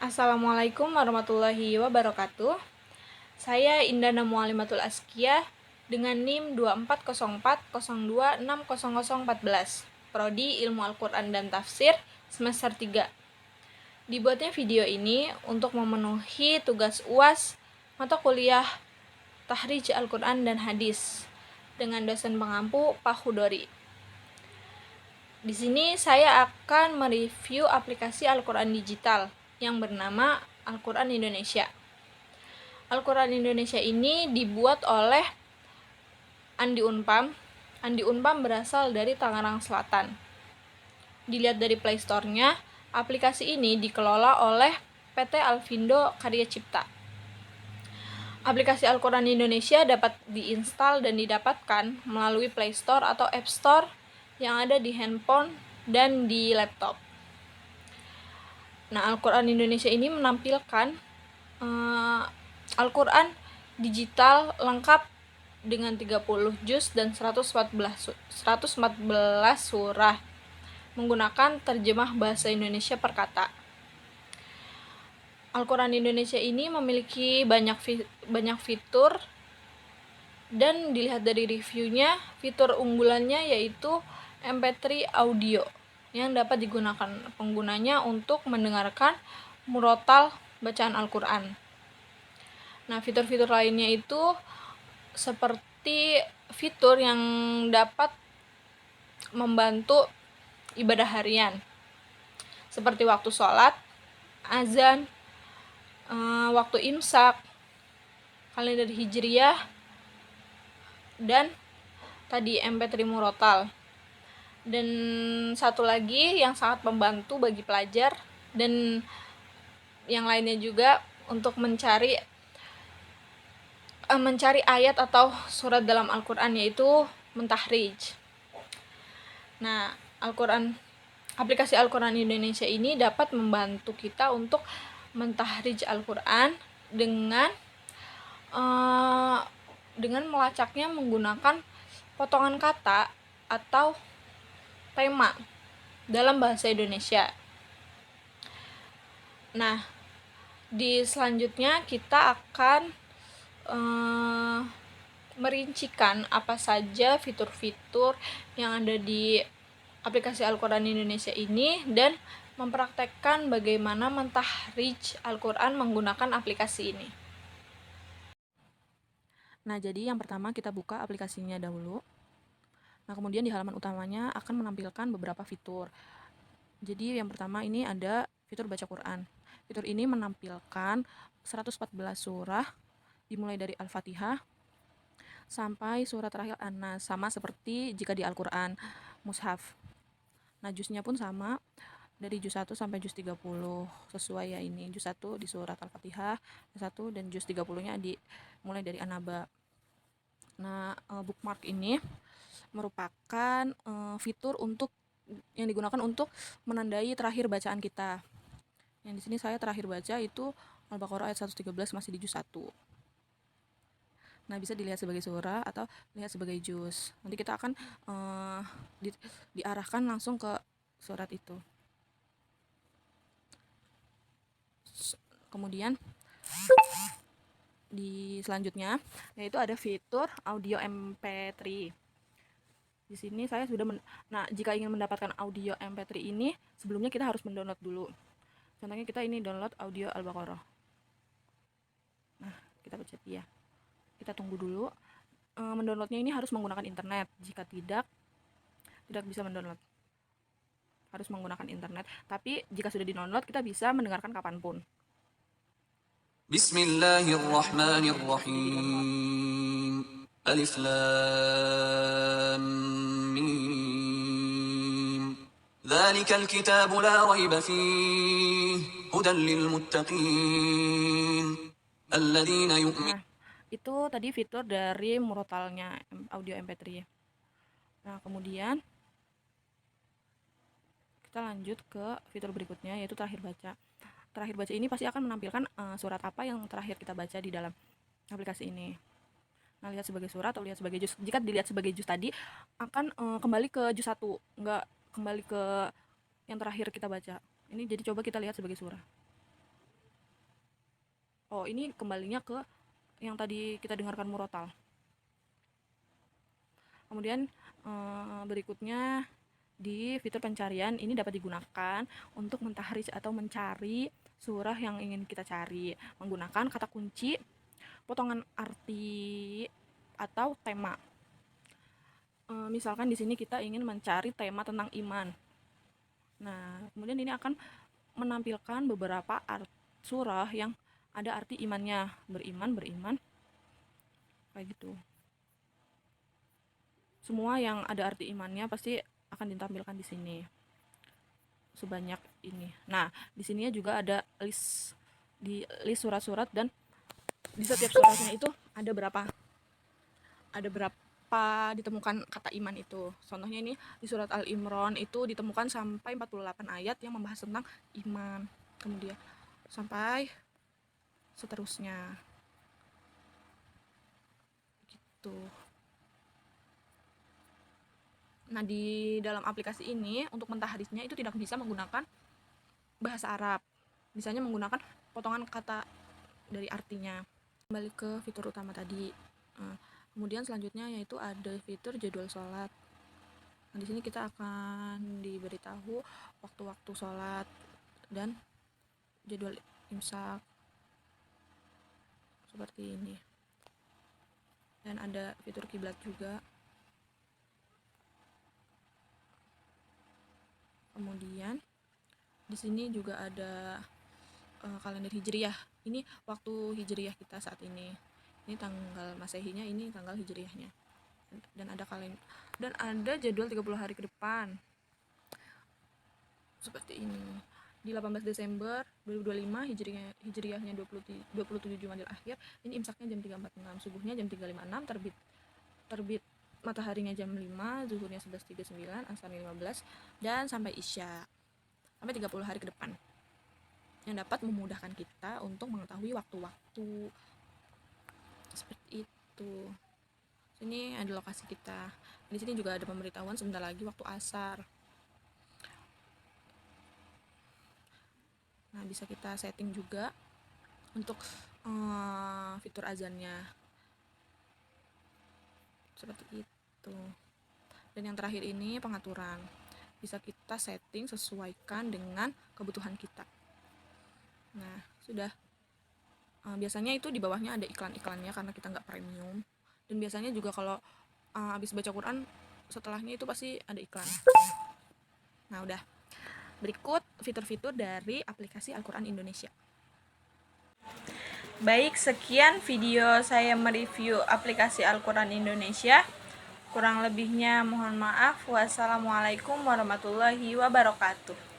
Assalamualaikum warahmatullahi wabarakatuh. Saya Indana Mualimatul Askia dengan NIM 2404026014, Prodi Ilmu Al-Quran dan Tafsir, semester 3. Dibuatnya video ini untuk memenuhi tugas UAS mata kuliah Tahrij Al-Quran dan Hadis dengan dosen pengampu Pak Hudori. Di sini saya akan mereview aplikasi Al-Quran digital yang bernama Al-Quran Indonesia. Al-Quran Indonesia ini dibuat oleh Andi Unpam. Andi Unpam berasal dari Tangerang Selatan. Dilihat dari Play Store-nya, aplikasi ini dikelola oleh PT Alfindo Karya Cipta. Aplikasi Al-Quran Indonesia dapat diinstal dan didapatkan melalui Play Store atau App Store yang ada di handphone dan di laptop. Nah, Al-Quran Indonesia ini menampilkan Al-Quran digital lengkap dengan 30 juz dan 114 surah menggunakan terjemah bahasa Indonesia per kata. Al-Quran Indonesia ini memiliki banyak fitur, dan dilihat dari reviewnya, fitur unggulannya yaitu MP3 audio yang dapat digunakan penggunanya untuk mendengarkan murotal bacaan Al-Quran. Nah, fitur-fitur lainnya itu seperti fitur yang dapat membantu ibadah harian, seperti waktu sholat, azan, waktu imsak, kalender hijriyah, dan tadi MP3 murotal. Dan satu lagi yang sangat membantu bagi pelajar dan yang lainnya juga untuk mencari ayat atau surat dalam Al-Quran, yaitu mentahrij. Nah, aplikasi Al-Quran Indonesia ini dapat membantu kita untuk mentahrij Al-Quran dengan melacaknya menggunakan potongan kata atau tema dalam bahasa Indonesia. Nah, di selanjutnya kita akan merincikan apa saja fitur-fitur yang ada di aplikasi Al-Quran Indonesia ini dan mempraktekkan bagaimana mentahrij Al-Quran menggunakan aplikasi ini. Nah, jadi yang pertama kita buka aplikasinya dahulu. Nah, kemudian di halaman utamanya akan menampilkan beberapa fitur. Jadi yang pertama ini ada fitur baca Quran. Fitur ini menampilkan 114 surah dimulai dari Al-Fatihah sampai surah terakhir An-Nas, sama seperti jika di Al-Quran Mushaf. Nah, juznya pun sama dari juz 1 sampai juz 30 sesuai ya ini. Juz 1 di surat Al-Fatihah, juz 1 dan juz 30-nya mulai dari An-Naba. Nah, bookmark ini merupakan fitur yang digunakan untuk menandai terakhir bacaan kita. Yang di sini saya terakhir baca itu Al-Baqarah ayat 113 masih di juz 1. Nah, bisa dilihat sebagai surah atau lihat sebagai juz. Nanti kita akan diarahkan langsung ke surat itu. Kemudian di selanjutnya yaitu ada fitur audio MP3. Di sini saya sudah nah, jika ingin mendapatkan audio MP3 ini, sebelumnya kita harus mendownload dulu. Contohnya kita ini download audio Al-Baqarah. Nah, kita pencet ya. Kita tunggu dulu. Mendownloadnya ini harus menggunakan internet. Jika tidak bisa mendownload. Harus menggunakan internet. Tapi jika sudah di-download, kita bisa mendengarkan kapanpun. Bismillahirrahmanirrahim. Alif Lam Mim. Dzalikal kitabu la raiba fihi hudan lil muttaqin. Alladzina yu'minun. Nah, itu tadi fitur dari murotalnya audio MP3. Nah, kemudian kita lanjut ke fitur berikutnya yaitu terakhir baca. Terakhir baca ini pasti akan menampilkan surat apa yang terakhir kita baca di dalam aplikasi ini. Nah, lihat sebagai surat atau lihat sebagai juz. Jika dilihat sebagai juz tadi akan kembali ke juz 1, enggak kembali ke yang terakhir kita baca. Ini jadi coba kita lihat sebagai surah. Oh, ini kembalinya ke yang tadi kita dengarkan murotal. Kemudian berikutnya di fitur pencarian ini dapat digunakan untuk mentahrij atau mencari surah yang ingin kita cari menggunakan kata kunci, potongan arti, atau tema. Misalkan di sini kita ingin mencari tema tentang iman. Nah, kemudian ini akan menampilkan beberapa surah yang ada arti imannya, beriman, kayak gitu. Semua yang ada arti imannya pasti akan ditampilkan di sini sebanyak ini. Nah, di sininya juga ada list surat-surat, dan di setiap suratnya itu ada berapa ditemukan kata iman itu. Contohnya ini di surat Al-Imran itu ditemukan sampai 48 ayat yang membahas tentang iman. Kemudian sampai seterusnya. Gitu. Nah, di dalam aplikasi ini untuk mentahrijnya itu tidak bisa menggunakan bahasa Arab. Bisanya menggunakan potongan kata dari artinya. Kembali ke fitur utama tadi. Kemudian selanjutnya yaitu ada fitur jadwal sholat. Nah, di sini kita akan diberitahu waktu-waktu sholat dan jadwal imsak seperti ini. Dan ada fitur kiblat juga. Kemudian di sini juga ada kalender hijriyah. Ini waktu hijriyah kita saat ini. Ini tanggal Masehinya, ini tanggal hijriyahnya. Dan ada kalender, dan ada jadwal 30 hari ke depan. Seperti ini. Di 18 Desember 2025 hijriyahnya 27 Jumadil Akhir. Ini imsaknya jam 3.46, subuhnya jam 3.56, terbit mataharinya jam 5, zuhurnya 11.39, asarnya 15, dan sampai isya. Sampai 30 hari ke depan. Yang dapat memudahkan kita untuk mengetahui waktu-waktu. Seperti itu. Sini ada lokasi kita. Di sini juga ada pemberitahuan sebentar lagi waktu asar. Nah, bisa kita setting juga untuk fitur azannya. Seperti itu. Dan yang terakhir ini pengaturan. Bisa kita setting sesuaikan dengan kebutuhan kita. Nah, sudah. Biasanya itu di bawahnya ada iklan-iklannya karena kita nggak premium. Dan biasanya juga kalau habis baca Quran, setelahnya itu pasti ada iklan. Nah, udah. Berikut fitur-fitur dari aplikasi Al-Quran Indonesia. Baik, sekian video saya mereview aplikasi Al-Quran Indonesia. Kurang lebihnya mohon maaf. Wassalamualaikum warahmatullahi wabarakatuh.